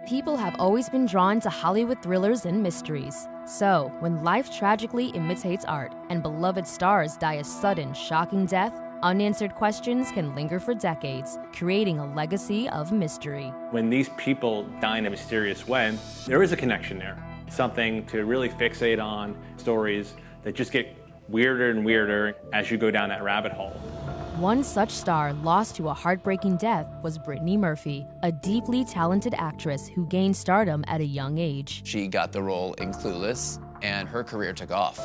People have always been drawn to Hollywood thrillers and mysteries. So, when life tragically imitates art and beloved stars die a sudden, shocking death, unanswered questions can linger for decades, creating a legacy of mystery. When these people die in a mysterious way, there is a connection there. Something to really fixate on, stories that just get weirder and weirder as you go down that rabbit hole. One such star lost to a heartbreaking death was Brittany Murphy, a deeply talented actress who gained stardom at a young age. She got the role in Clueless, and her career took off.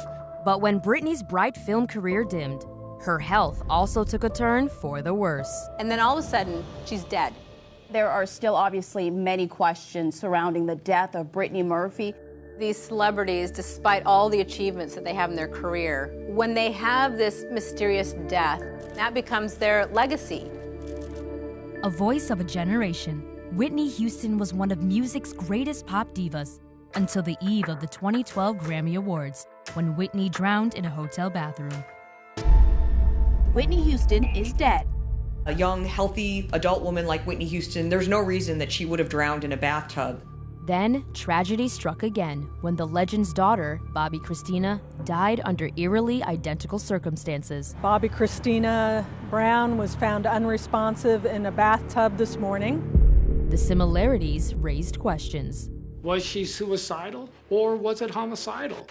But when Brittany's bright film career dimmed, her health also took a turn for the worse. And then all of a sudden, she's dead. There are still obviously many questions surrounding the death of Brittany Murphy. These celebrities, despite all the achievements that they have in their career, when they have this mysterious death, that becomes their legacy. A voice of a generation, Whitney Houston was one of music's greatest pop divas until the eve of the 2012 Grammy Awards, when Whitney drowned in a hotel bathroom. Whitney Houston is dead. A young, healthy adult woman like Whitney Houston, there's no reason that she would have drowned in a bathtub. Then, tragedy struck again when the legend's daughter, Bobbi Kristina, died under eerily identical circumstances. Bobbi Kristina Brown was found unresponsive in a bathtub this morning. The similarities raised questions. Was she suicidal or was it homicidal?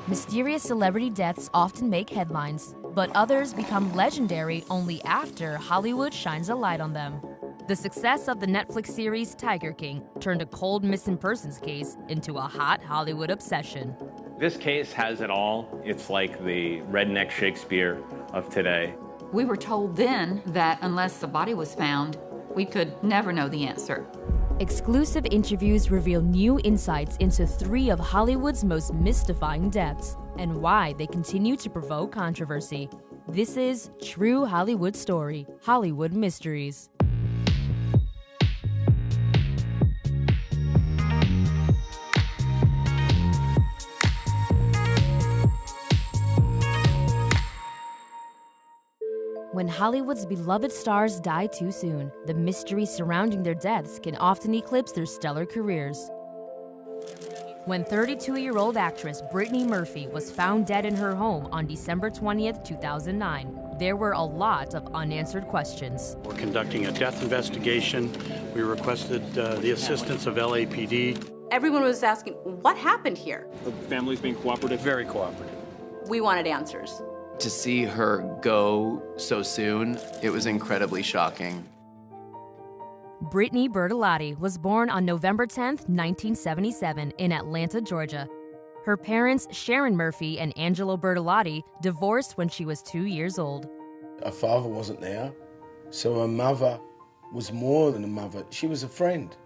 Mysterious celebrity deaths often make headlines, but others become legendary only after Hollywood shines a light on them. The success of the Netflix series Tiger King turned a cold missing persons case into a hot Hollywood obsession. This case has it all. It's like the redneck Shakespeare of today. We were told then that unless the body was found, we could never know the answer. Exclusive interviews reveal new insights into 3 of Hollywood's most mystifying deaths and why they continue to provoke controversy. This is True Hollywood Story, Hollywood Mysteries. When Hollywood's beloved stars die too soon, the mystery surrounding their deaths can often eclipse their stellar careers. When 32-year-old actress Brittany Murphy was found dead in her home on December 20th, 2009, there were a lot of unanswered questions. We're conducting a death investigation. We requested the assistance of LAPD. Everyone was asking, what happened here? The family's being cooperative? Very cooperative. We wanted answers. To see her go so soon, it was incredibly shocking. Brittany Bertolotti was born on November 10, 1977, in Atlanta, Georgia. Her parents, Sharon Murphy and Angelo Bertolotti, divorced when she was 2 years old. Her father wasn't there, so her mother was more than a mother. She was a friend.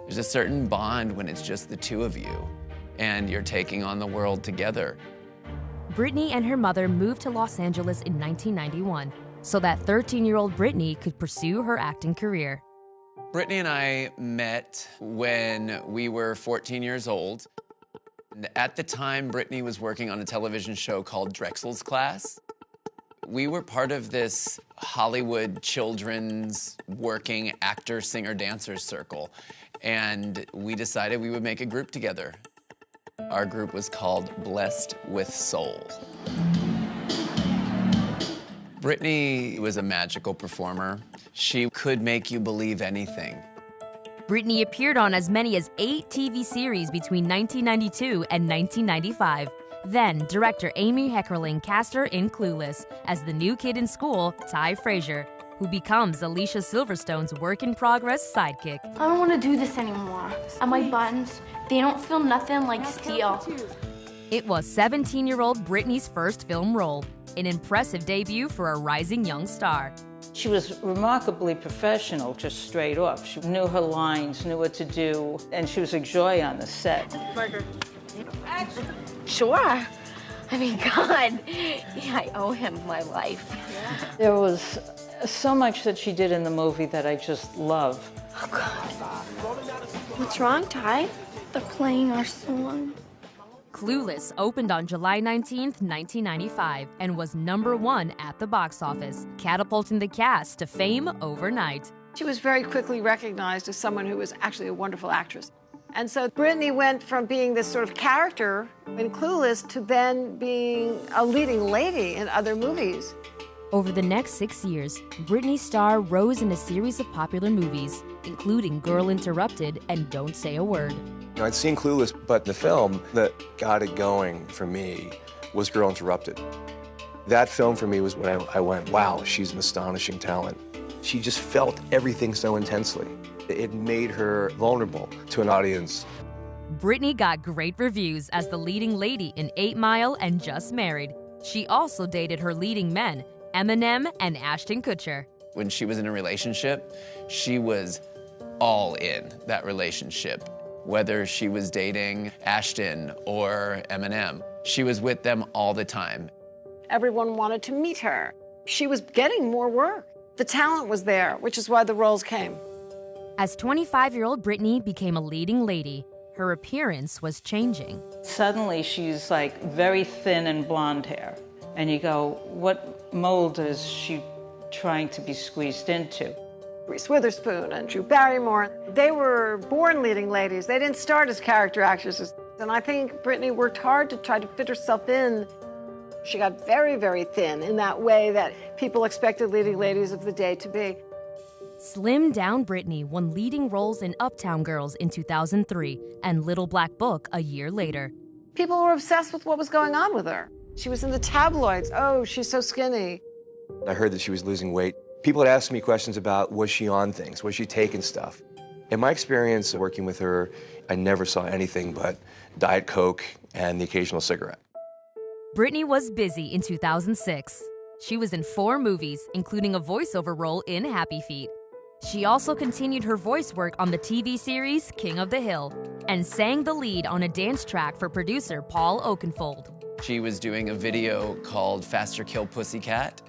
There's a certain bond when it's just the two of you, and you're taking on the world together. Brittany and her mother moved to Los Angeles in 1991 so that 13-year-old Brittany could pursue her acting career. Brittany and I met when we were 14 years old. At the time, Brittany was working on a television show called Drexel's Class. We were part of this Hollywood children's working actor, singer, dancer circle, and we decided we would make a group together. Our group was called Blessed with Soul. Brittany was a magical performer. She could make you believe anything. Brittany appeared on as many as 8 TV series between 1992 and 1995. Then, director Amy Heckerling cast her in Clueless as the new kid in school, Ty Frazier, who becomes Alicia Silverstone's work-in-progress sidekick. I don't want to do this anymore. And my buttons, they don't feel nothing like steel. It was 17-year-old Brittany's first film role, an impressive debut for a rising young star. She was remarkably professional, just straight off. She knew her lines, knew what to do, and she was a joy on the set. Sure. I mean, God, yeah, I owe him my life. There was so much that she did in the movie that I just love. Oh, God. What's wrong, Ty? They're playing our song. Clueless opened on July 19, 1995, and was #1 at the box office, catapulting the cast to fame overnight. She was very quickly recognized as someone who was actually a wonderful actress. And so Brittany went from being this sort of character in Clueless to then being a leading lady in other movies. Over the next 6 years, Brittany's star rose in a series of popular movies, including Girl Interrupted and Don't Say a Word. I'd seen Clueless, but the film that got it going for me was Girl Interrupted. That film for me was when I went, wow, she's an astonishing talent. She just felt everything so intensely. It made her vulnerable to an audience. Brittany got great reviews as the leading lady in 8 Mile and Just Married. She also dated her leading men, Eminem and Ashton Kutcher. When she was in a relationship, she was all in that relationship. Whether she was dating Ashton or Eminem, she was with them all the time. Everyone wanted to meet her. She was getting more work. The talent was there, which is why the roles came. As 25-year-old Brittany became a leading lady, her appearance was changing. Suddenly she's like very thin and blonde hair. And you go, what mold is she trying to be squeezed into? Reese Witherspoon and Drew Barrymore, they were born leading ladies. They didn't start as character actresses. And I think Brittany worked hard to try to fit herself in. She got very, very thin in that way that people expected leading ladies of the day to be. Slimmed down Brittany won leading roles in Uptown Girls in 2003 and Little Black Book a year later. People were obsessed with what was going on with her. She was in the tabloids. Oh, she's so skinny. I heard that she was losing weight. People had asked me questions about, was she on things? Was she taking stuff? In my experience working with her, I never saw anything but Diet Coke and the occasional cigarette. Brittany was busy in 2006. She was in 4 movies, including a voiceover role in Happy Feet. She also continued her voice work on the TV series King of the Hill and sang the lead on a dance track for producer Paul Oakenfold. She was doing a video called Faster Kill Pussycat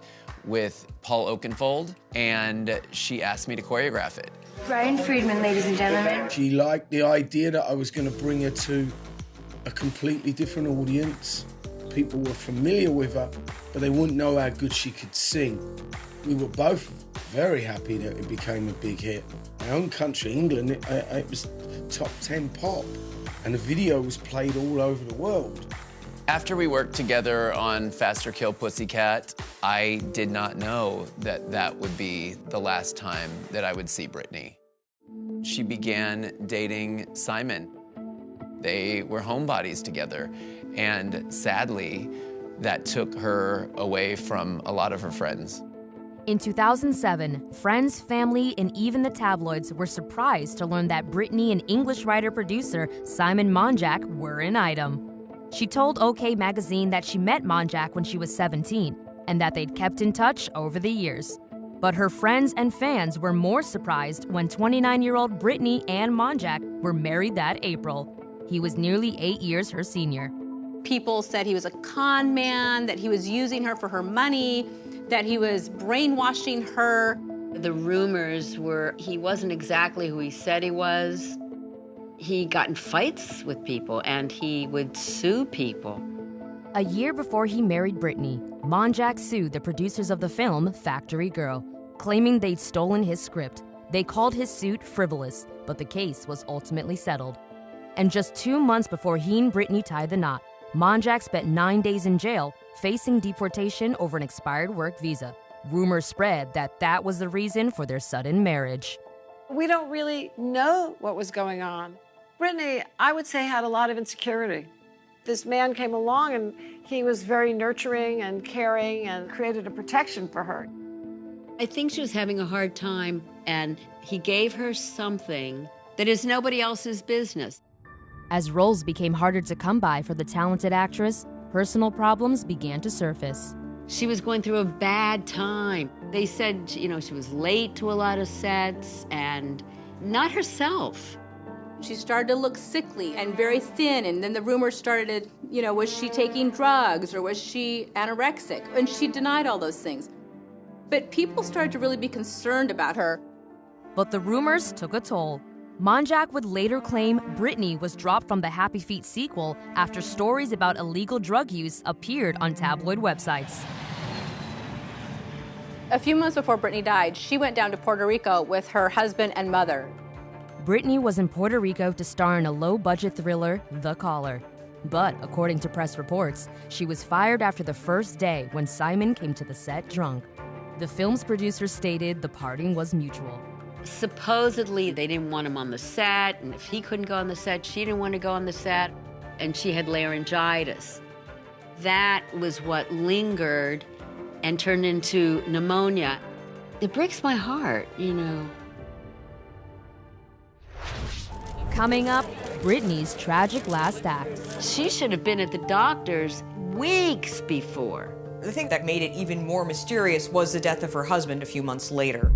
with Paul Oakenfold, and she asked me to choreograph it. Brian Friedman, ladies and gentlemen. She liked the idea that I was going to bring her to a completely different audience. People were familiar with her, but they wouldn't know how good she could sing. We were both very happy that it became a big hit. My own country, England, it was top 10 pop, and the video was played all over the world. After we worked together on Faster Kill Pussycat, I did not know that that would be the last time that I would see Brittany. She began dating Simon. They were homebodies together, and sadly, that took her away from a lot of her friends. In 2007, friends, family, and even the tabloids were surprised to learn that Brittany and English writer-producer Simon Monjack were an item. She told OK Magazine that she met Monjack when she was 17 and that they'd kept in touch over the years. But her friends and fans were more surprised when 29-year-old Brittany and Monjack were married that April. He was nearly 8 years her senior. People said he was a con man, that he was using her for her money, that he was brainwashing her. The rumors were he wasn't exactly who he said he was. He got in fights with people, and he would sue people. A year before he married Brittany, Monjack sued the producers of the film Factory Girl, claiming they'd stolen his script. They called his suit frivolous, but the case was ultimately settled. And just 2 months before he and Brittany tied the knot, Monjack spent 9 days in jail, facing deportation over an expired work visa. Rumors spread that that was the reason for their sudden marriage. We don't really know what was going on. Brittany, I would say, had a lot of insecurity. This man came along and he was very nurturing and caring and created a protection for her. I think she was having a hard time, and he gave her something that is nobody else's business. As roles became harder to come by for the talented actress, personal problems began to surface. She was going through a bad time. They said, she was late to a lot of sets and not herself. She started to look sickly and very thin, and then the rumors started, was she taking drugs or was she anorexic? And she denied all those things. But people started to really be concerned about her. But the rumors took a toll. Monjack would later claim Brittany was dropped from the Happy Feet sequel after stories about illegal drug use appeared on tabloid websites. A few months before Brittany died, she went down to Puerto Rico with her husband and mother. Brittany was in Puerto Rico to star in a low-budget thriller, The Caller. But, according to press reports, she was fired after the first day when Simon came to the set drunk. The film's producer stated the parting was mutual. Supposedly, they didn't want him on the set, and if he couldn't go on the set, she didn't want to go on the set, and she had laryngitis. That was what lingered and turned into pneumonia. It breaks my heart, you know. Coming up, Brittany's tragic last act. She should have been at the doctor's weeks before. The thing that made it even more mysterious was the death of her husband a few months later.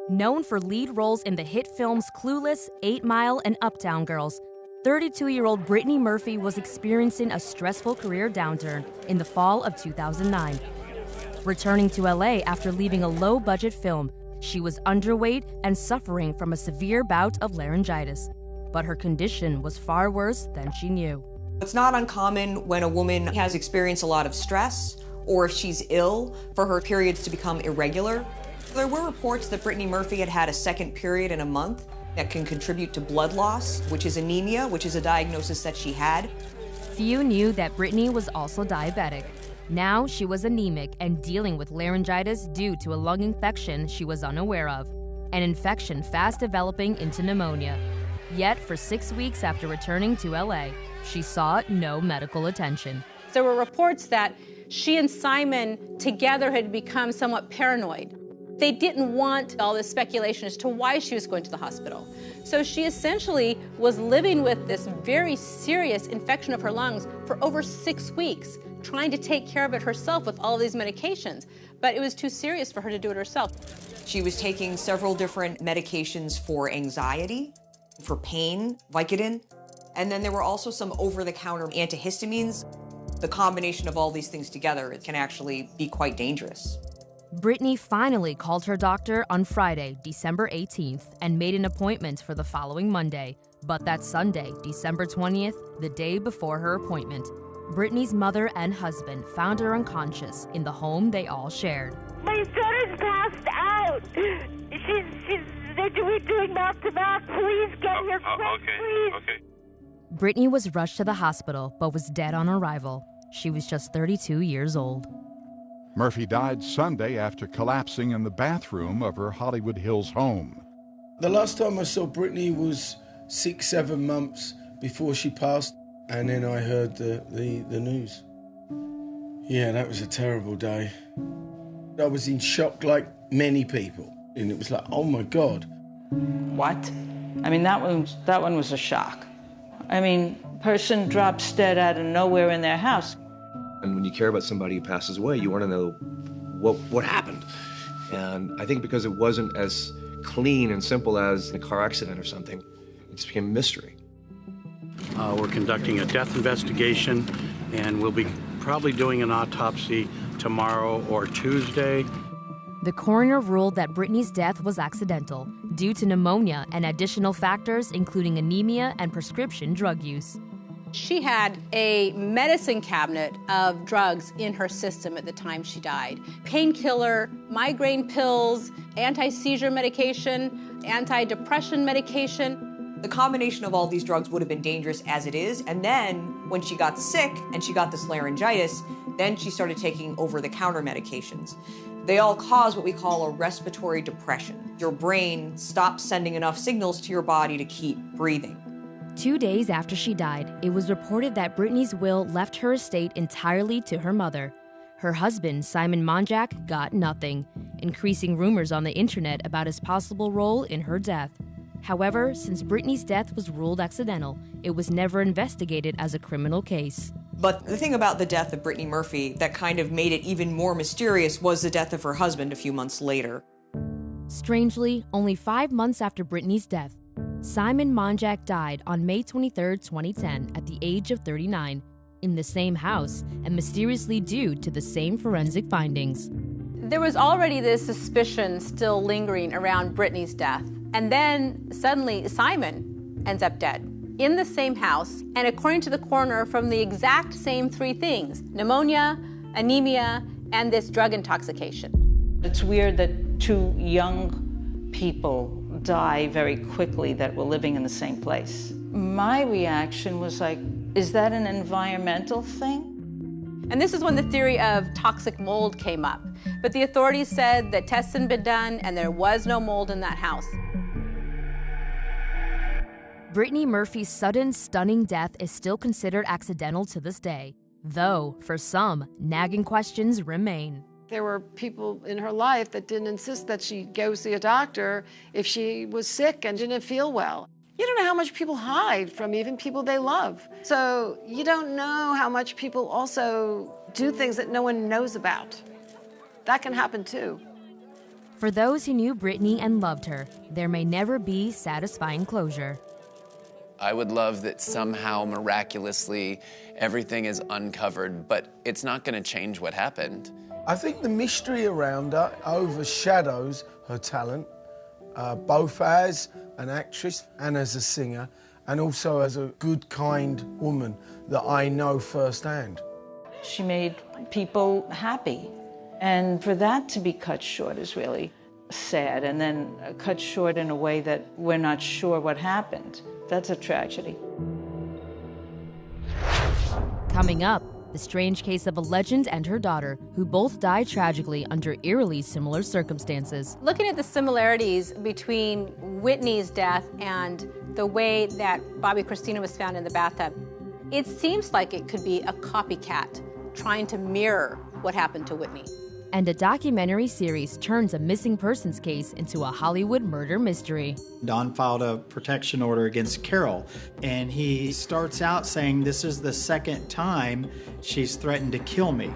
Known for lead roles in the hit films Clueless, 8 Mile, and Uptown Girls, 32-year-old Brittany Murphy was experiencing a stressful career downturn in the fall of 2009. Returning to LA after leaving a low-budget film, she was underweight and suffering from a severe bout of laryngitis. But her condition was far worse than she knew. It's not uncommon when a woman has experienced a lot of stress or if she's ill for her periods to become irregular. There were reports that Brittany Murphy had had a second period in a month that can contribute to blood loss, which is anemia, which is a diagnosis that she had. Few knew that Brittany was also diabetic. Now she was anemic and dealing with laryngitis due to a lung infection she was unaware of, an infection fast developing into pneumonia. Yet, for 6 weeks after returning to LA, she sought no medical attention. There were reports that she and Simon together had become somewhat paranoid. They didn't want all this speculation as to why she was going to the hospital. So she essentially was living with this very serious infection of her lungs for over 6 weeks, trying to take care of it herself with all of these medications. But it was too serious for her to do it herself. She was taking several different medications for anxiety, for pain, Vicodin, and then there were also some over-the-counter antihistamines. The combination of all these things together, it can actually be quite dangerous. Brittany finally called her doctor on Friday, December 18th, and made an appointment for the following Monday. But that Sunday, December 20th, the day before her appointment, Brittany's mother and husband found her unconscious in the home they all shared. My daughter's passed out. They're doing mouth-to-mouth. Please get here quick, please. Okay. Brittany was rushed to the hospital, but was dead on arrival. She was just 32 years old. Murphy died Sunday after collapsing in the bathroom of her Hollywood Hills home. The last time I saw Brittany was 6-7 months before she passed, and then I heard the news. Yeah, that was a terrible day. I was in shock like many people, and it was like, oh my God. What? I mean, that one was a shock. I mean, person drops dead out of nowhere in their house. And when you care about somebody who passes away, you want to know what happened. And I think because it wasn't as clean and simple as a car accident or something, it just became a mystery. We're conducting a death investigation, and we'll be probably doing an autopsy tomorrow or Tuesday. The coroner ruled that Brittany's death was accidental due to pneumonia and additional factors including anemia and prescription drug use. She had a medicine cabinet of drugs in her system at the time she died. Painkiller, migraine pills, anti-seizure medication, anti-depression medication. The combination of all these drugs would have been dangerous as it is, and then when she got sick and she got this laryngitis, then she started taking over-the-counter medications. They all cause what we call a respiratory depression. Your brain stops sending enough signals to your body to keep breathing. 2 days after she died, it was reported that Brittany's will left her estate entirely to her mother. Her husband, Simon Monjack, got nothing, increasing rumors on the internet about his possible role in her death. However, since Brittany's death was ruled accidental, it was never investigated as a criminal case. But the thing about the death of Brittany Murphy that kind of made it even more mysterious was the death of her husband a few months later. Strangely, only 5 months after Brittany's death, Simon Monjack died on May 23, 2010, at the age of 39, in the same house and mysteriously due to the same forensic findings. There was already this suspicion still lingering around Brittany's death. And then suddenly Simon ends up dead. in the same house, and according to the coroner, from the exact same three things: pneumonia, anemia, and this drug intoxication. It's weird that two young people die very quickly that were living in the same place. My reaction was like, is that an environmental thing? And this is when the theory of toxic mold came up. But the authorities said that tests had been done and there was no mold in that house. Brittany Murphy's sudden, stunning death is still considered accidental to this day, though, for some, nagging questions remain. There were people in her life that didn't insist that she go see a doctor if she was sick and didn't feel well. You don't know how much people hide from even people they love. So you don't know how much people also do things that no one knows about. That can happen too. For those who knew Brittany and loved her, there may never be satisfying closure. I would love that somehow, miraculously, everything is uncovered, but it's not going to change what happened. I think the mystery around her overshadows her talent, both as an actress and as a singer, and also as a good, kind woman that I know firsthand. She made people happy. And for that to be cut short is really sad, and then cut short in a way that we're not sure what happened. That's a tragedy. Coming up, the strange case of a legend and her daughter, who both died tragically under eerily similar circumstances. Looking at the similarities between Whitney's death and the way that Bobby Christina was found in the bathtub, it seems like it could be a copycat trying to mirror what happened to Whitney. And a documentary series turns a missing persons case into a Hollywood murder mystery. Don filed a protection order against Carole, and he starts out saying, this is the second time she's threatened to kill me.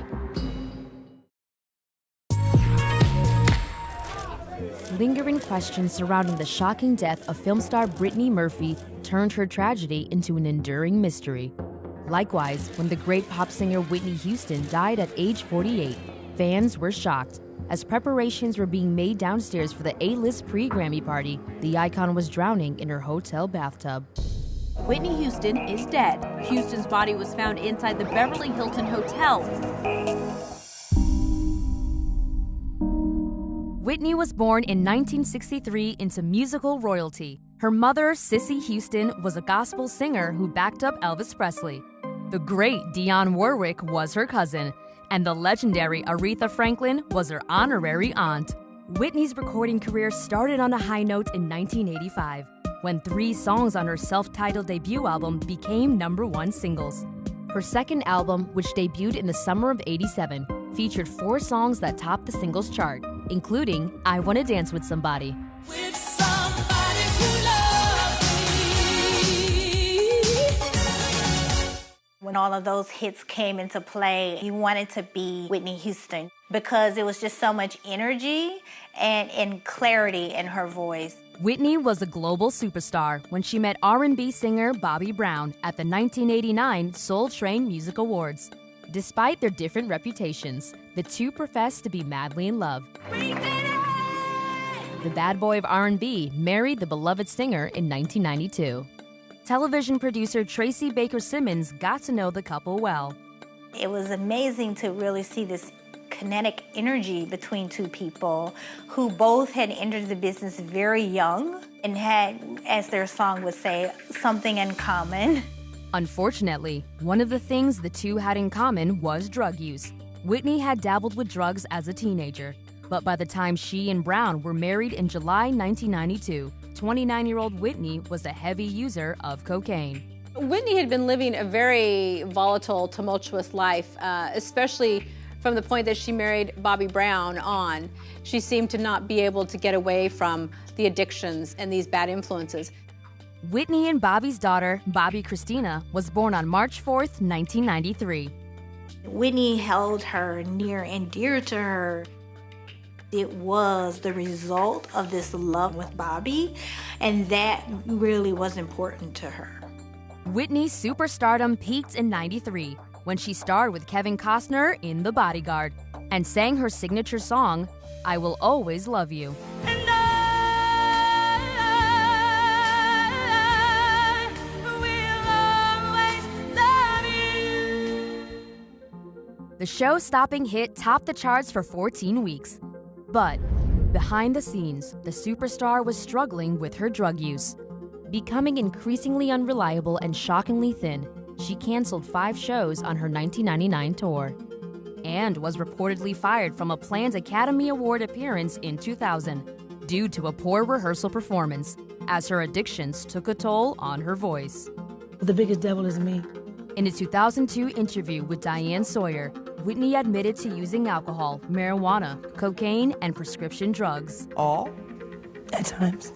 Lingering questions surrounding the shocking death of film star Brittany Murphy turned her tragedy into an enduring mystery. Likewise, when the great pop singer Whitney Houston died at age 48, fans were shocked. As preparations were being made downstairs for the A-list pre-Grammy party, the icon was drowning in her hotel bathtub. Whitney Houston is dead. Houston's body was found inside the Beverly Hilton Hotel. Whitney was born in 1963 into musical royalty. Her mother, Cissy Houston, was a gospel singer who backed up Elvis Presley. The great Dionne Warwick was her cousin, and the legendary Aretha Franklin was her honorary aunt. Whitney's recording career started on a high note in 1985, when 3 songs on her self-titled debut album became #1 singles. Her second album, which debuted in the summer of '87, featured 4 songs that topped the singles chart, including I Wanna Dance With Somebody. When all of those hits came into play, you wanted to be Whitney Houston because it was just so much energy and clarity in her voice. Whitney was a global superstar when she met R&B singer Bobby Brown at the 1989 Soul Train Music Awards. Despite their different reputations, the two professed to be madly in love. The bad boy of R&B married the beloved singer in 1992. Television producer Tracy Baker Simmons got to know the couple well. It was amazing to really see this kinetic energy between two people who both had entered the business very young and had, as their song would say, something in common. Unfortunately, one of the things the two had in common was drug use. Whitney had dabbled with drugs as a teenager, but by the time she and Brown were married in July 1992, 29-year-old Whitney was a heavy user of cocaine. Whitney had been living a very volatile, tumultuous life, especially from the point that she married Bobby Brown on. She seemed to not be able to get away from the addictions and these bad influences. Whitney and Bobby's daughter, Bobby Christina, was born on March 4th, 1993. Whitney held her near and dear to her. It was the result of this love with Bobby, and that really was important to her. Whitney's superstardom peaked in '93 when she starred with Kevin Costner in The Bodyguard and sang her signature song, I Will Always Love You. I will The show-stopping hit topped the charts for 14 weeks. But behind the scenes, the superstar was struggling with her drug use. Becoming increasingly unreliable and shockingly thin, she canceled 5 shows on her 1999 tour and was reportedly fired from a planned Academy Award appearance in 2000 due to a poor rehearsal performance, as her addictions took a toll on her voice. The biggest devil is me. In a 2002 interview with Diane Sawyer, Whitney admitted to using alcohol, marijuana, cocaine, and prescription drugs. All? At times.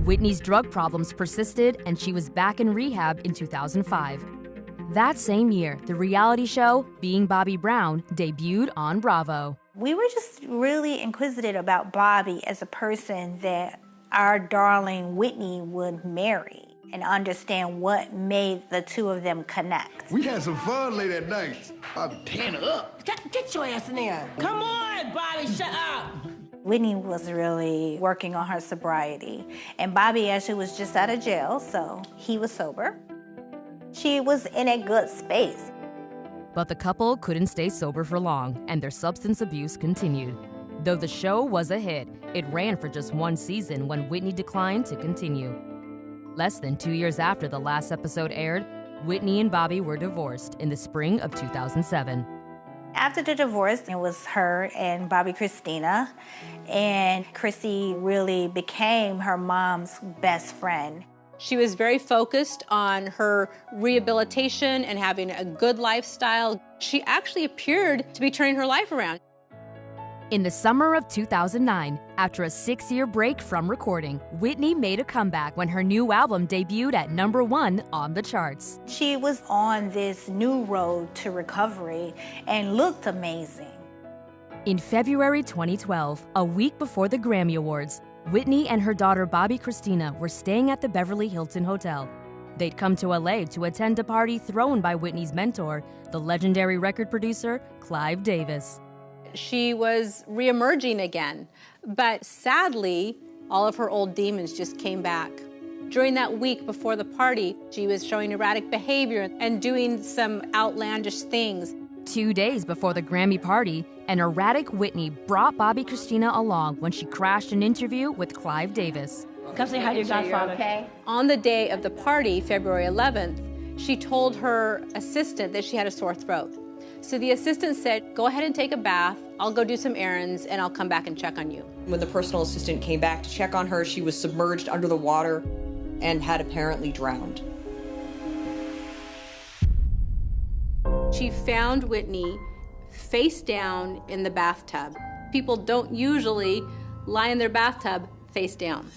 Whitney's drug problems persisted, and she was back in rehab in 2005. That same year, the reality show, Being Bobby Brown, debuted on Bravo. We were just really inquisitive about Bobby as a person that our darling Whitney would marry, and understand what made the two of them connect. We had some fun late at night. I'm tearing up. Get your ass in there. Come on, Bobby, shut up. Whitney was really working on her sobriety, and Bobby actually was just out of jail, so he was sober. She was in a good space. But the couple couldn't stay sober for long, and their substance abuse continued. Though the show was a hit, it ran for just 1 season when Whitney declined to continue. Less than 2 years after the last episode aired, Whitney and Bobby were divorced in the spring of 2007. After the divorce, it was her and Bobby Christina, and Chrissy really became her mom's best friend. She was very focused on her rehabilitation and having a good lifestyle. She actually appeared to be turning her life around. In the summer of 2009, after a 6-year break from recording, Whitney made a comeback when her new album debuted at #1 on the charts. She was on this new road to recovery and looked amazing. In February 2012, a week before the Grammy Awards, Whitney and her daughter Bobby Christina were staying at the Beverly Hilton Hotel. They'd come to LA to attend a party thrown by Whitney's mentor, the legendary record producer, Clive Davis. She was reemerging again, but sadly, all of her old demons just came back. During that week before the party, she was showing erratic behavior and doing some outlandish things. 2 days before the Grammy party, an erratic Whitney brought Bobby Christina along when she crashed an interview with Clive Davis. Come say hi to your godfather. Okay? On the day of the party, February 11th, she told her assistant that she had a sore throat. So the assistant said, go ahead and take a bath, I'll go do some errands, and I'll come back and check on you. When the personal assistant came back to check on her, she was submerged under the water and had apparently drowned. She found Whitney face down in the bathtub. People don't usually lie in their bathtub face down.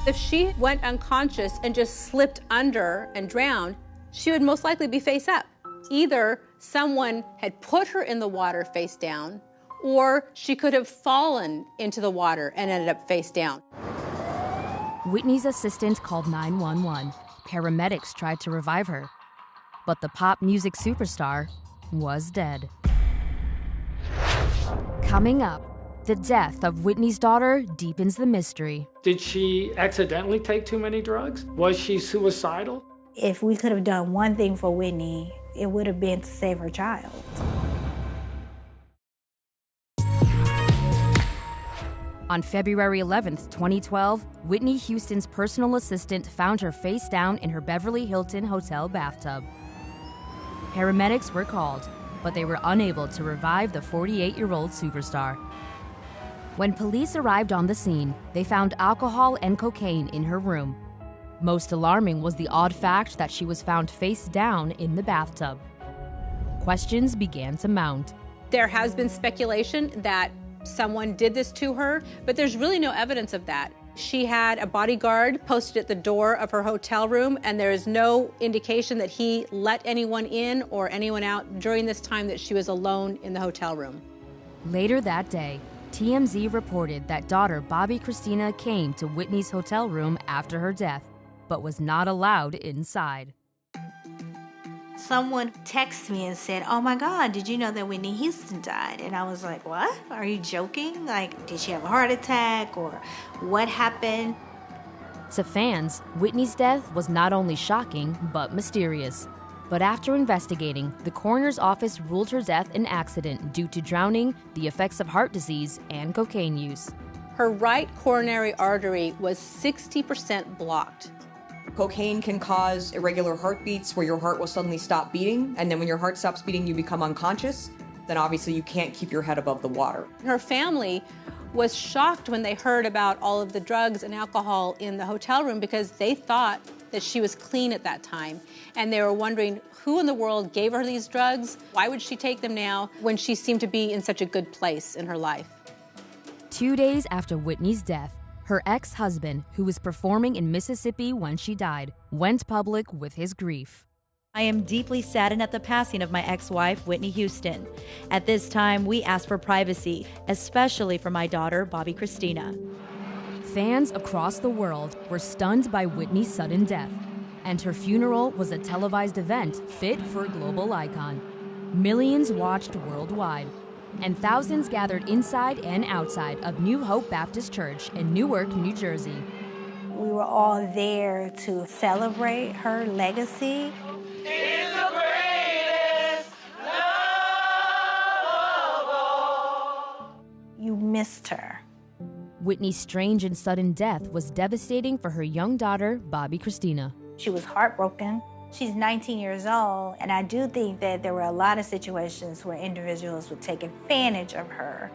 If she went unconscious and just slipped under and drowned, she would most likely be face up. Either someone had put her in the water face down, or she could have fallen into the water and ended up face down. Whitney's assistant called 911. Paramedics tried to revive her, but the pop music superstar was dead. Coming up, the death of Whitney's daughter deepens the mystery. Did she accidentally take too many drugs? Was she suicidal? If we could have done one thing for Whitney, it would have been to save her child. On February 11th, 2012, Whitney Houston's personal assistant found her face down in her Beverly Hilton hotel bathtub. Paramedics were called, but they were unable to revive the 48-year-old superstar. When police arrived on the scene, they found alcohol and cocaine in her room. Most alarming was the odd fact that she was found face down in the bathtub. Questions began to mount. There has been speculation that someone did this to her, but there's really no evidence of that. She had a bodyguard posted at the door of her hotel room, and there is no indication that he let anyone in or anyone out during this time that she was alone in the hotel room. Later that day, TMZ reported that daughter Bobby Christina came to Whitney's hotel room after her death, but was not allowed inside. Someone texted me and said, oh my God, did you know that Whitney Houston died? And I was like, what? Are you joking? Like, did she have a heart attack or what happened? To fans, Whitney's death was not only shocking, but mysterious. But after investigating, the coroner's office ruled her death an accident due to drowning, the effects of heart disease, and cocaine use. Her right coronary artery was 60% blocked. Cocaine can cause irregular heartbeats where your heart will suddenly stop beating, and then when your heart stops beating, you become unconscious. Then obviously you can't keep your head above the water. Her family was shocked when they heard about all of the drugs and alcohol in the hotel room because they thought that she was clean at that time. And they were wondering who in the world gave her these drugs? Why would she take them now when she seemed to be in such a good place in her life? 2 days after Whitney's death, her ex-husband, who was performing in Mississippi when she died, went public with his grief. I am deeply saddened at the passing of my ex-wife, Whitney Houston. At this time, we asked for privacy, especially for my daughter, Bobby Christina. Fans across the world were stunned by Whitney's sudden death, and her funeral was a televised event fit for a global icon. Millions watched worldwide, and thousands gathered inside and outside of New Hope Baptist Church in Newark, New Jersey. We were all there to celebrate her legacy. You missed her. Whitney's strange and sudden death was devastating for her young daughter, Bobby Christina. She was heartbroken. She's 19 years old, and I do think that there were a lot of situations where individuals would take advantage of her.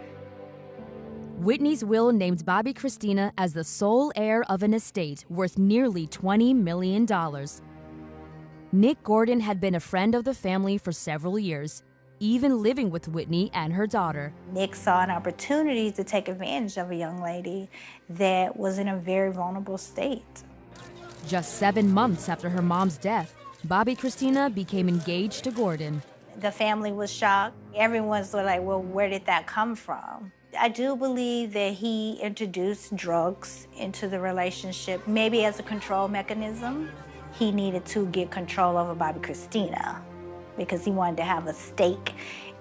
Whitney's will named Bobby Christina as the sole heir of an estate worth nearly $20 million. Nick Gordon had been a friend of the family for several years, even living with Whitney and her daughter. Nick saw an opportunity to take advantage of a young lady that was in a very vulnerable state. Just 7 months after her mom's death, Bobby Christina became engaged to Gordon. The family was shocked. Everyone's sort of like, well, where did that come from? I do believe that he introduced drugs into the relationship, maybe as a control mechanism. He needed to get control over Bobby Christina because he wanted to have a stake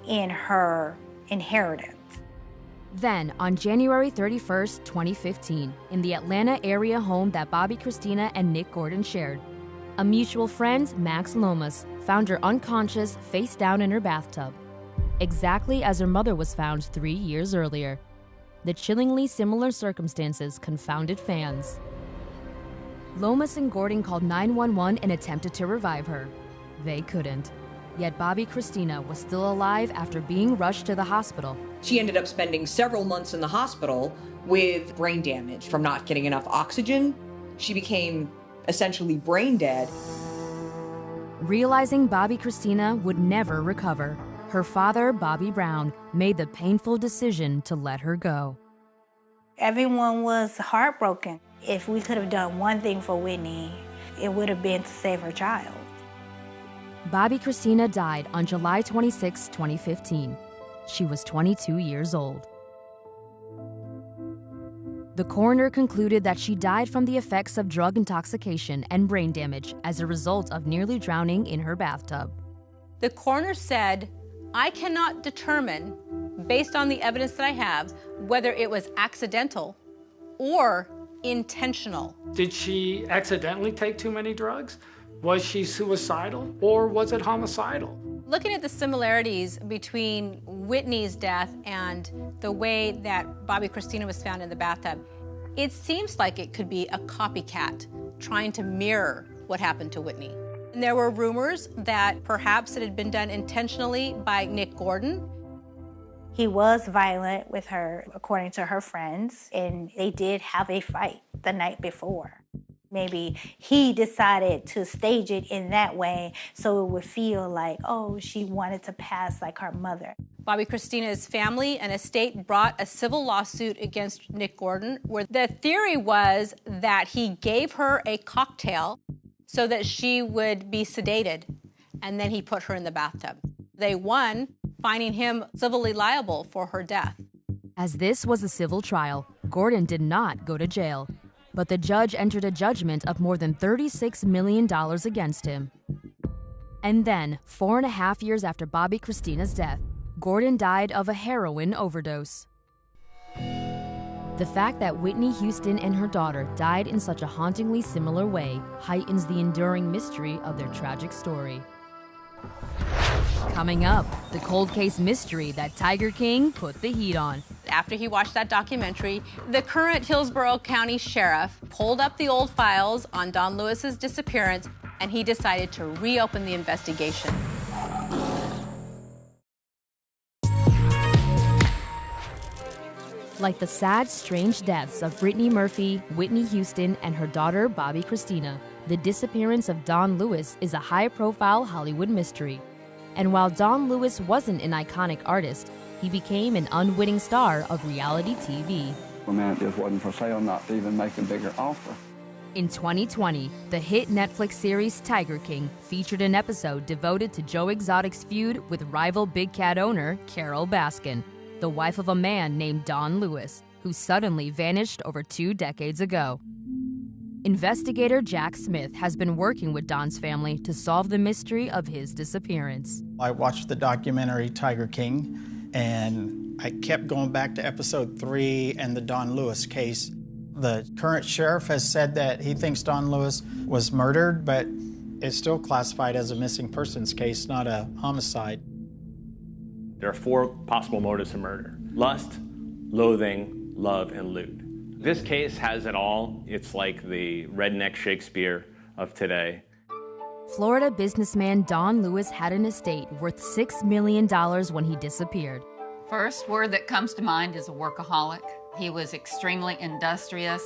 in her inheritance. Then, on January 31st, 2015, in the Atlanta area home that Bobby Christina and Nick Gordon shared, a mutual friend, Max Lomas, found her unconscious, face down in her bathtub, exactly as her mother was found 3 years earlier. The chillingly similar circumstances confounded fans. Lomas and Gordon called 911 and attempted to revive her. They couldn't. Yet Bobby Christina was still alive after being rushed to the hospital. She ended up spending several months in the hospital with brain damage from not getting enough oxygen. She became essentially brain dead. Realizing Bobby Christina would never recover, her father, Bobby Brown, made the painful decision to let her go. Everyone was heartbroken. If we could have done one thing for Whitney, it would have been to save her child. Bobby Christina died on July 26, 2015. She was 22 years old. The coroner concluded that she died from the effects of drug intoxication and brain damage as a result of nearly drowning in her bathtub. The coroner said, I cannot determine, based on the evidence that I have, whether it was accidental or intentional. Did she accidentally take too many drugs? Was she suicidal or was it homicidal? Looking at the similarities between Whitney's death and the way that Bobby Christina was found in the bathtub, it seems like it could be a copycat trying to mirror what happened to Whitney. And there were rumors that perhaps it had been done intentionally by Nick Gordon. He was violent with her, according to her friends, and they did have a fight the night before. Maybe he decided to stage it in that way so it would feel like, oh, she wanted to pass like her mother. Bobby Christina's family and estate brought a civil lawsuit against Nick Gordon, where the theory was that he gave her a cocktail so that she would be sedated, and then he put her in the bathtub. They won, finding him civilly liable for her death. As this was a civil trial, Gordon did not go to jail, but the judge entered a judgment of more than $36 million against him. And then, 4.5 years after Bobby Christina's death, Gordon died of a heroin overdose. The fact that Whitney Houston and her daughter died in such a hauntingly similar way heightens the enduring mystery of their tragic story. Coming up, the cold case mystery that Tiger King put the heat on. After he watched that documentary, the current Hillsborough County Sheriff pulled up the old files on Don Lewis's disappearance, and he decided to reopen the investigation. Like the sad, strange deaths of Brittany Murphy, Whitney Houston, and her daughter, Bobby Christina, the disappearance of Don Lewis is a high-profile Hollywood mystery. And while Don Lewis wasn't an iconic artist, he became an unwitting star of reality TV. I mean, it just wasn't for sale not to even make a bigger offer. In 2020, the hit Netflix series Tiger King featured an episode devoted to Joe Exotic's feud with rival big cat owner Carole Baskin, the wife of a man named Don Lewis, who suddenly vanished over 2 decades ago. Investigator Jack Smith has been working with Don's family to solve the mystery of his disappearance. I watched the documentary Tiger King, and I kept going back to episode 3 and the Don Lewis case. The current sheriff has said that he thinks Don Lewis was murdered, but it's still classified as a missing persons case, not a homicide. There are 4 possible motives of murder: lust, loathing, love, and loot. This case has it all. It's like the redneck Shakespeare of today. Florida businessman Don Lewis had an estate worth $6 million when he disappeared. First word that comes to mind is a workaholic. He was extremely industrious.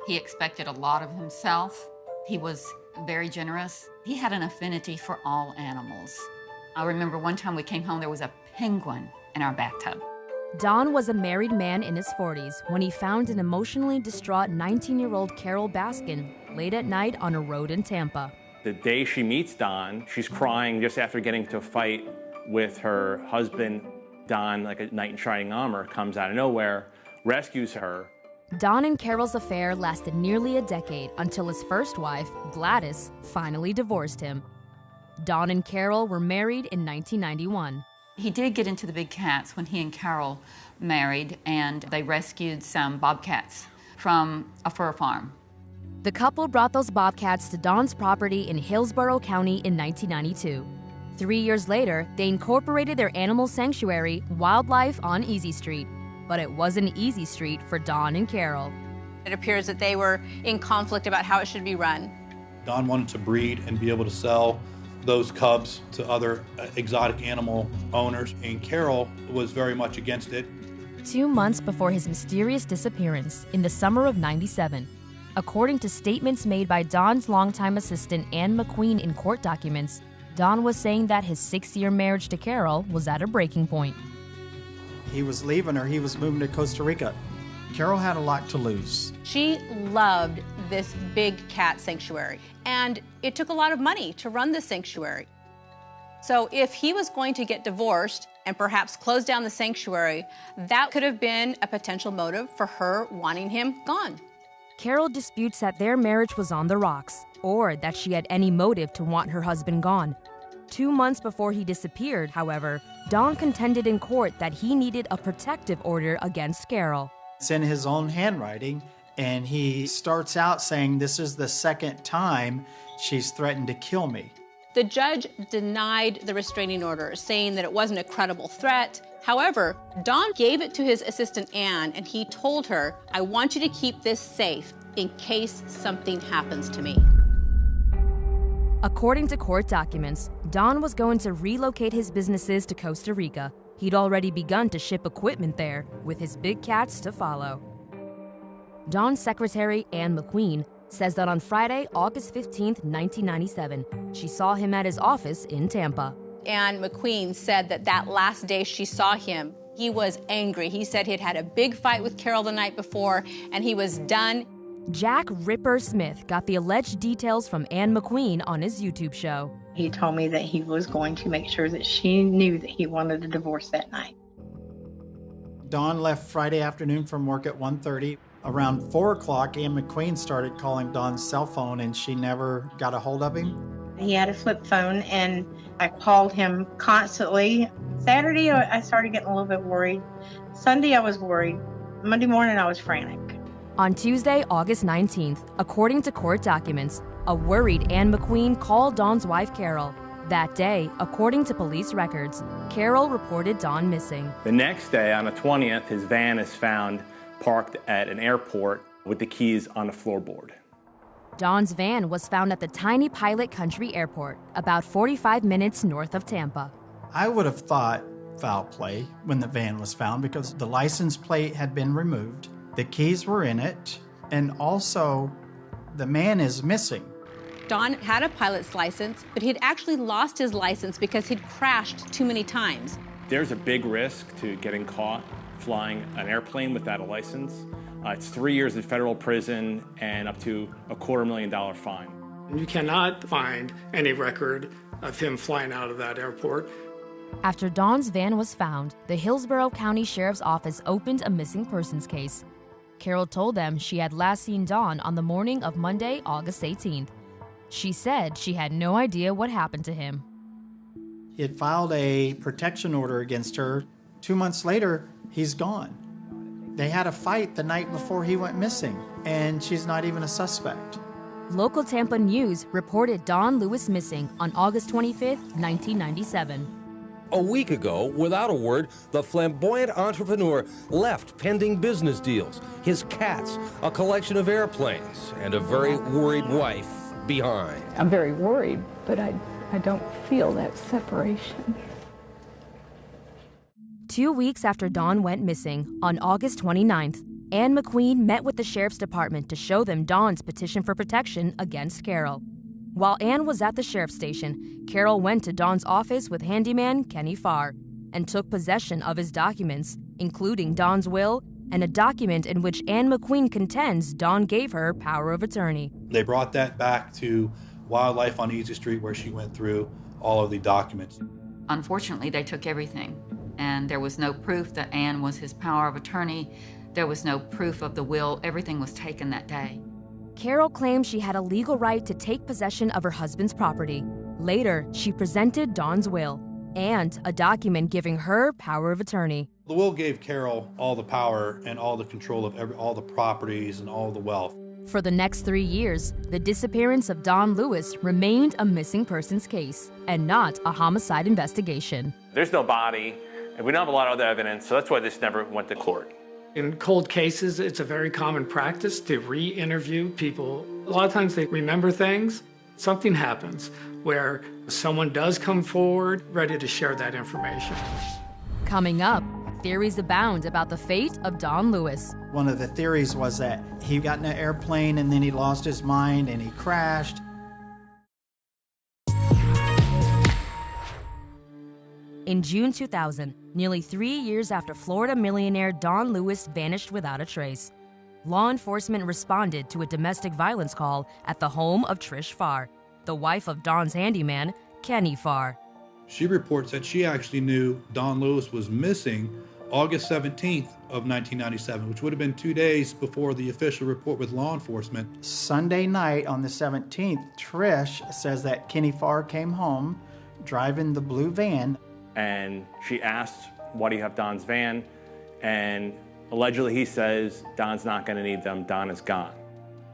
He expected a lot of himself. He was very generous. He had an affinity for all animals. I remember one time we came home, there was a penguin in our bathtub. Don was a married man in his 40s when he found an emotionally distraught 19-year-old Carole Baskin late at night on a road in Tampa. The day she meets Don, she's crying just after getting into a fight with her husband. Don, like a knight in shining armor, comes out of nowhere, rescues her. Don and Carole's affair lasted nearly a decade until his first wife, Gladys, finally divorced him. Don and Carole were married in 1991. He did get into the big cats when he and Carole married, and they rescued some bobcats from a fur farm. The couple brought those bobcats to Don's property in Hillsborough County in 1992. 3 years later, they incorporated their animal sanctuary, Wildlife on Easy Street. But it wasn't Easy Street for Don and Carole. It appears that they were in conflict about how it should be run. Don wanted to breed and be able to sell those cubs to other exotic animal owners, and Carole was very much against it. 2 months before his mysterious disappearance, in the summer of '97, according to statements made by Don's longtime assistant Ann McQueen in court documents, Don was saying that his 6-year marriage to Carole was at a breaking point. He was leaving her, he was moving to Costa Rica. Carole had a lot to lose. She loved this big cat sanctuary, and it took a lot of money to run the sanctuary. So if he was going to get divorced and perhaps close down the sanctuary, that could have been a potential motive for her wanting him gone. Carole disputes that their marriage was on the rocks, or that she had any motive to want her husband gone. 2 months before he disappeared, however, Don contended in court that he needed a protective order against Carole. It's in his own handwriting, and he starts out saying, "This is the second time she's threatened to kill me." The judge denied the restraining order, saying that it wasn't a credible threat. However, Don gave it to his assistant Ann, and he told her, "I want you to keep this safe in case something happens to me." According to court documents, Don was going to relocate his businesses to Costa Rica. He'd already begun to ship equipment there, with his big cats to follow. Don's secretary, Ann McQueen, says that on Friday, August 15, 1997, she saw him at his office in Tampa. Ann McQueen said that that last day she saw him, he was angry. He said he'd had a big fight with Carole the night before, and he was done. Jack Ripper Smith got the alleged details from Ann McQueen on his YouTube show. He told me that he was going to make sure that she knew that he wanted a divorce that night. Don left Friday afternoon from work at 1:30. Around 4 o'clock, Ann McQueen started calling Don's cell phone, and she never got a hold of him. He had a flip phone, and I called him constantly. Saturday, I started getting a little bit worried. Sunday, I was worried. Monday morning, I was frantic. On Tuesday, August 19th, according to court documents, a worried Ann McQueen called Don's wife, Carole. That day, according to police records, Carole reported Don missing. The next day, on the 20th, his van is found parked at an airport with the keys on the floorboard. Don's van was found at the tiny Pilot Country Airport, about 45 minutes north of Tampa. I would have thought foul play when the van was found because the license plate had been removed, the keys were in it, and also the man is missing. Don had a pilot's license, but he'd actually lost his license because he'd crashed too many times. There's a big risk to getting caught flying an airplane without a license. It's 3 years in federal prison and up to a $250,000 fine. You cannot find any record of him flying out of that airport. After Don's van was found, the Hillsborough County Sheriff's Office opened a missing persons case. Carole told them she had last seen Don on the morning of Monday, August 18th. She said she had no idea what happened to him. He had filed a protection order against her. 2 months later, he's gone. They had a fight the night before he went missing, and she's not even a suspect. Local Tampa News reported Don Lewis missing on August 25th, 1997. A week ago, without a word, the flamboyant entrepreneur left pending business deals, his cats, a collection of airplanes, and a very worried wife behind. I'm very worried, but I don't feel that separation. 2 weeks after Don went missing, on August 29th, Ann McQueen met with the Sheriff's Department to show them Don's petition for protection against Carole. While Ann was at the Sheriff's Station, Carole went to Don's office with handyman Kenny Farr and took possession of his documents, including Don's will and a document in which Ann McQueen contends Don gave her power of attorney. They brought that back to Wildlife on Easy Street where she went through all of the documents. Unfortunately, they took everything, and there was no proof that Ann was his power of attorney. There was no proof of the will. Everything was taken that day. Carole claimed she had a legal right to take possession of her husband's property. Later, she presented Don's will and a document giving her power of attorney. The will gave Carole all the power and all the control of all the properties and all the wealth. For the next 3 years, the disappearance of Don Lewis remained a missing persons case and not a homicide investigation. There's no body, and we don't have a lot of other evidence, so that's why this never went to court. In cold cases, it's a very common practice to re-interview people. A lot of times they remember things. Something happens where someone does come forward ready to share that information. Coming up, theories abound about the fate of Don Lewis. One of the theories was that he got in an airplane and then he lost his mind and he crashed. In June 2000, nearly 3 years after Florida millionaire Don Lewis vanished without a trace, law enforcement responded to a domestic violence call at the home of Trish Farr, the wife of Don's handyman, Kenny Farr. She reports that she actually knew Don Lewis was missing August 17th of 1997, which would have been 2 days before the official report with law enforcement. Sunday night on the 17th, Trish says that Kenny Farr came home driving the blue van. And she asked, why do you have Don's van? And allegedly he says, Don's not going to need them, Don is gone.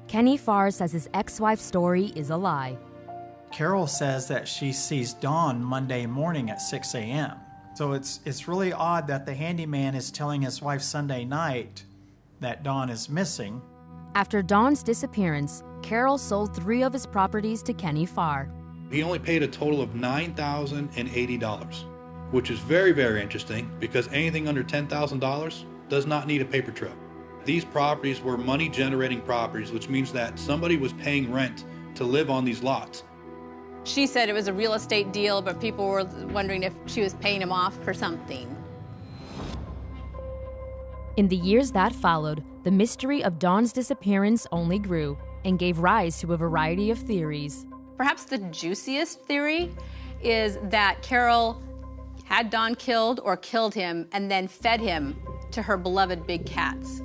Kenny Farr says his ex-wife's story is a lie. Carole says that she sees Don Monday morning at 6 a.m. So it's really odd that the handyman is telling his wife Sunday night that Don is missing. After Don's disappearance, Carole sold 3 of his properties to Kenny Farr. He only paid a total of $9,080, which is very, very interesting because anything under $10,000 does not need a paper trail. These properties were money-generating properties, which means that somebody was paying rent to live on these lots. She said it was a real estate deal, but people were wondering if she was paying him off for something. In the years that followed, the mystery of Don's disappearance only grew and gave rise to a variety of theories. Perhaps the juiciest theory is that Carole had Don killed or killed him and then fed him to her beloved big cats.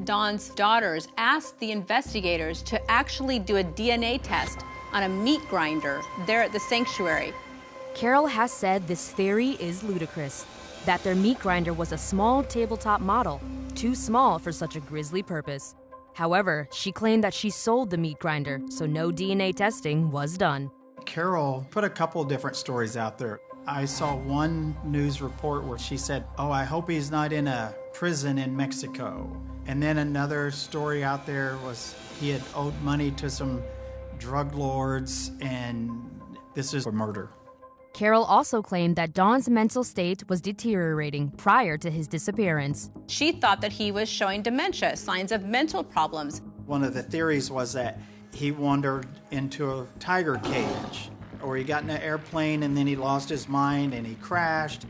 Don's daughters asked the investigators to actually do a DNA test on a meat grinder there at the sanctuary. Carole has said this theory is ludicrous, that their meat grinder was a small tabletop model, too small for such a grisly purpose. However, she claimed that she sold the meat grinder, so no DNA testing was done. Carole put a couple different stories out there. I saw one news report where she said, "Oh, I hope he's not in a prison in Mexico." And then another story out there was he had owed money to some drug lords, and this is a murder. Carole also claimed that Don's mental state was deteriorating prior to his disappearance. She thought that he was showing dementia, signs of mental problems. One of the theories was that he wandered into a tiger cage, or he got in an airplane and then he lost his mind and he crashed.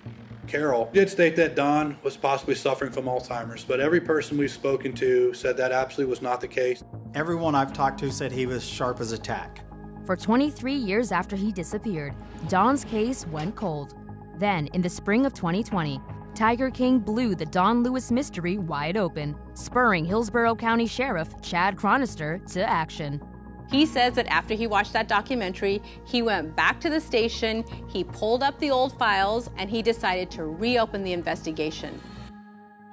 Carole did state that Don was possibly suffering from Alzheimer's, but every person we've spoken to said that absolutely was not the case. Everyone I've talked to said he was sharp as a tack. For 23 years after he disappeared, Don's case went cold. Then, in the spring of 2020, Tiger King blew the Don Lewis mystery wide open, spurring Hillsborough County Sheriff Chad Chronister to action. He says that after he watched that documentary, he went back to the station, he pulled up the old files, and he decided to reopen the investigation.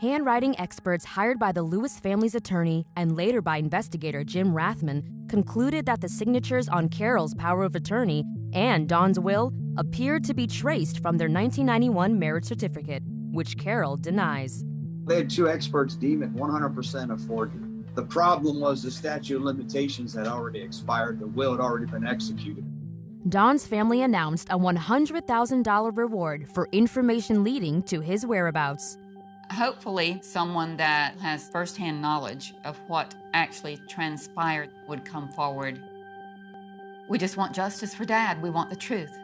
Handwriting experts hired by the Lewis family's attorney and later by investigator Jim Rathman concluded that the signatures on Carole's power of attorney and Don's will appeared to be traced from their 1991 marriage certificate, which Carole denies. They had two experts deem it 100% a forgery. The problem was the statute of limitations had already expired. The will had already been executed. Don's family announced a $100,000 reward for information leading to his whereabouts. Hopefully, someone that has firsthand knowledge of what actually transpired would come forward. We just want justice for Dad. We want the truth.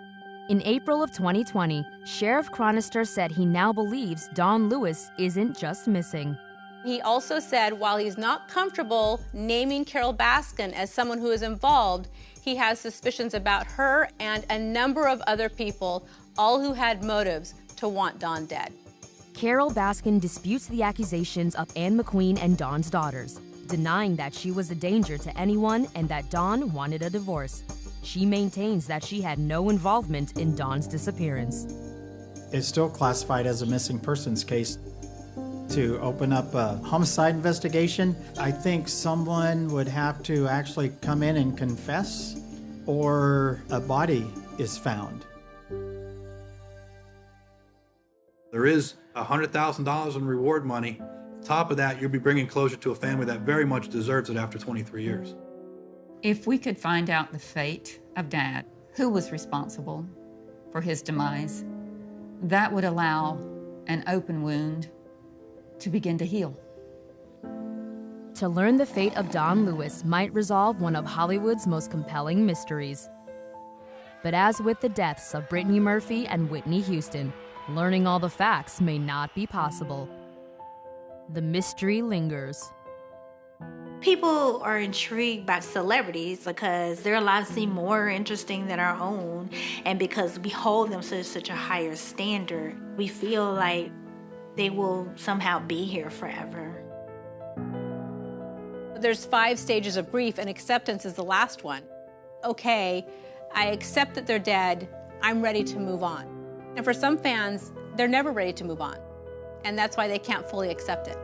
In April of 2020, Sheriff Chronister said he now believes Don Lewis isn't just missing. He also said while he's not comfortable naming Carole Baskin as someone who is involved, he has suspicions about her and a number of other people, all who had motives to want Don dead. Carole Baskin disputes the accusations of Ann McQueen and Don's daughters, denying that she was a danger to anyone and that Don wanted a divorce. She maintains that she had no involvement in Don's disappearance. It's still classified as a missing persons case. To open up a homicide investigation, I think someone would have to actually come in and confess, or a body is found. There is $100,000 in reward money. On top of that, you'll be bringing closure to a family that very much deserves it after 23 years. If we could find out the fate of Dad, who was responsible for his demise, that would allow an open wound to begin to heal. To learn the fate of Don Lewis might resolve one of Hollywood's most compelling mysteries. But as with the deaths of Brittany Murphy and Whitney Houston, learning all the facts may not be possible. The mystery lingers. People are intrigued by celebrities because their lives seem more interesting than our own, and because we hold them to such a higher standard, we feel like they will somehow be here forever. There's 5 stages of grief, and acceptance is the last one. Okay, I accept that they're dead. I'm ready to move on. And for some fans, they're never ready to move on, and that's why they can't fully accept it.